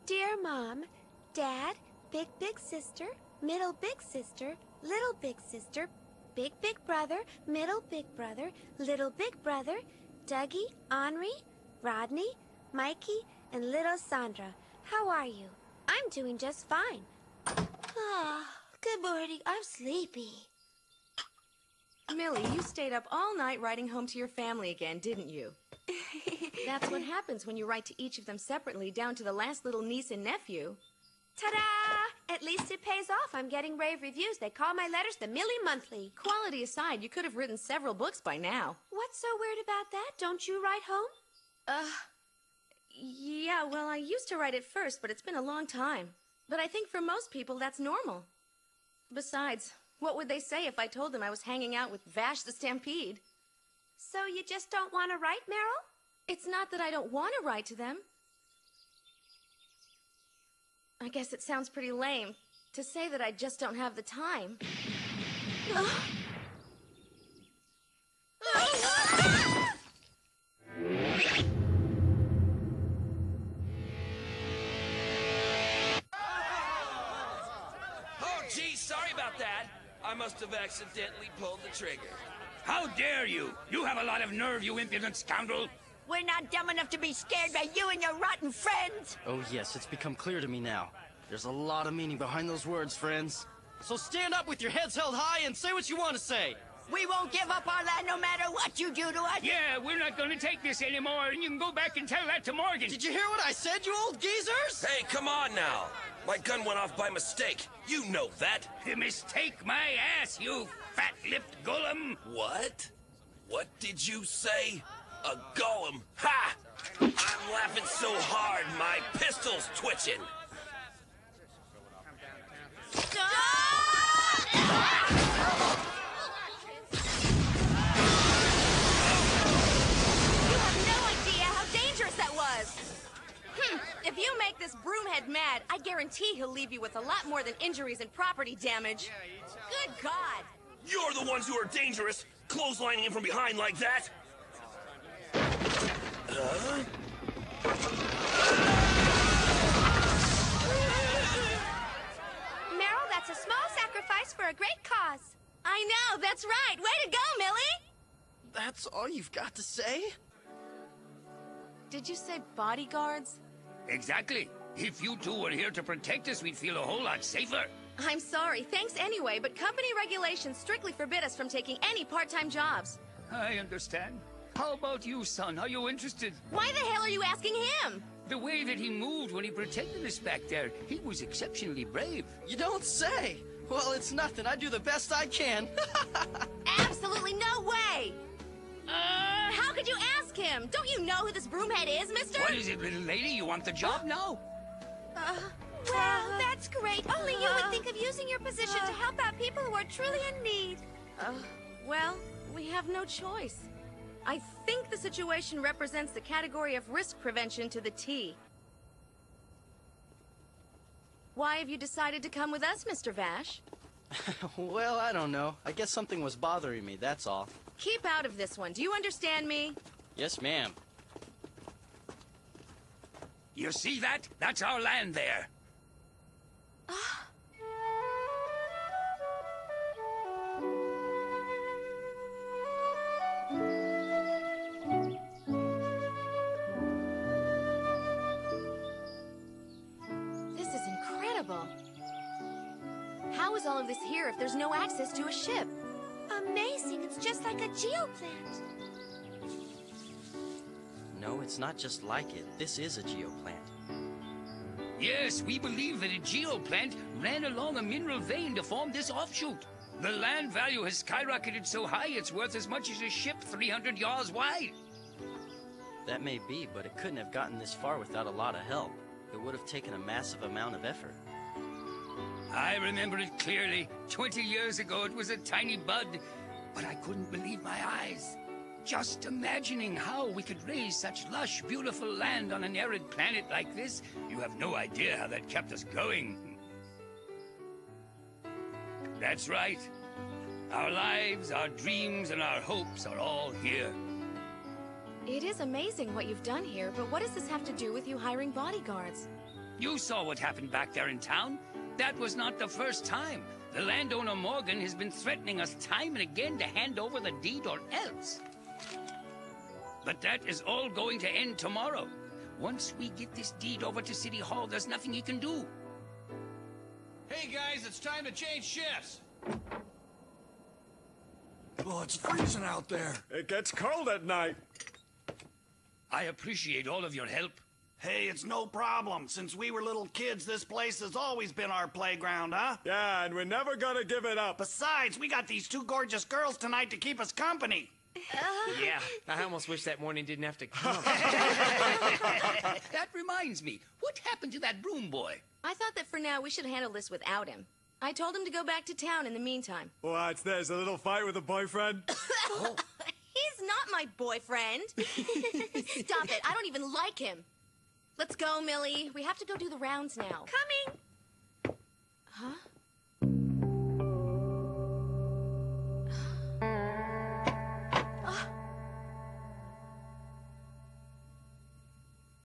Dear Mom, Dad, big sister, middle big sister, little big sister, big brother, middle big brother, little big brother, Dougie, Henri, Rodney, Mikey, and little Sandra. How are you? I'm doing just fine. Ah, good morning. I'm sleepy. Millie, you stayed up all night writing home to your family again, didn't you? That's what happens when you write to each of them separately, down to the last little niece and nephew. Ta-da! At least it pays off. I'm getting rave reviews. They call my letters the Millie Monthly. Quality aside, you could have written several books by now. What's so weird about that? Don't you write home? Yeah, well, I used to write it first, but it's been a long time. But I think for most people, that's normal. Besides, what would they say if I told them I was hanging out with Vash the Stampede? So you just don't want to write, Meryl? It's not that I don't want to write to them. I guess it sounds pretty lame to say that I just don't have the time. Gee, sorry about that. I must have accidentally pulled the trigger. How dare you! You have a lot of nerve, you impudent scoundrel! We're not dumb enough to be scared by you and your rotten friends! Oh yes, it's become clear to me now. There's a lot of meaning behind those words, friends. So stand up with your heads held high and say what you want to say. We won't give up our land no matter what you do to us! Yeah, we're not gonna take this anymore, and you can go back and tell that to Morgan. Did you hear what I said, you old geezers? Hey, come on now. My gun went off by mistake. You know that. Mistake my ass, you fat-lipped golem! What? What did you say? A golem? Ha! I'm laughing so hard, my pistol's twitching. If you make this broomhead mad, I guarantee he'll leave you with a lot more than injuries and property damage. Good God! You're the ones who are dangerous, clotheslining him from behind like that. Meryl, that's a small sacrifice for a great cause. I know, that's right. Way to go, Millie! That's all you've got to say? Did you say bodyguards? Exactly. If you two were here to protect us, we'd feel a whole lot safer. I'm sorry, thanks anyway, but company regulations strictly forbid us from taking any part-time jobs. I understand. How about you, son? Are you interested? Why the hell are you asking him? The way that he moved when he protected us back there, he was exceptionally brave. You don't say! Well, it's nothing. I do the best I can. Absolutely no way! How could you ask him? Don't you know who this broomhead is, mister? What is it, little lady? You want the job now? Well, that's great. Only you would think of using your position to help out people who are truly in need. Well, we have no choice. I think the situation represents the category of risk prevention to the T. Why have you decided to come with us, Mr. Vash? Well, I don't know. I guess something was bothering me, that's all. Keep out of this one. Do you understand me? Yes, ma'am. You see that? That's our land there. This is incredible. How is all of this here if there's no access to a ship? Amazing. It's just like a geoplant. No, it's not just like it. This is a geoplant. Yes, we believe that a geoplant ran along a mineral vein to form this offshoot. The land value has skyrocketed so high it's worth as much as a ship 300 yards wide. That may be, but it couldn't have gotten this far without a lot of help. It would have taken a massive amount of effort. I remember it clearly. 20 years ago, it was a tiny bud, but I couldn't believe my eyes. Just imagining how we could raise such lush, beautiful land on an arid planet like this, you have no idea how that kept us going. That's right. Our lives, our dreams, and our hopes are all here. It is amazing what you've done here, but what does this have to do with you hiring bodyguards? You saw what happened back there in town. That was not the first time. The landowner Morgan has been threatening us time and again to hand over the deed or else. But that is all going to end tomorrow. Once we get this deed over to City Hall, there's nothing he can do. Hey guys, it's time to change shifts. Oh, it's freezing out there. It gets cold at night. I appreciate all of your help. Hey, it's no problem. Since we were little kids, this place has always been our playground, huh? Yeah, and we're never gonna give it up. Besides, we got these two gorgeous girls tonight to keep us company. Yeah, I almost wish that morning didn't have to come. That reminds me, what happened to that broom boy? I thought that for now we should handle this without him. I told him to go back to town in the meantime. What, there's a little fight with a boyfriend? He's not my boyfriend. Stop it, I don't even like him. Let's go, Millie. We have to go do the rounds now. Coming! Huh?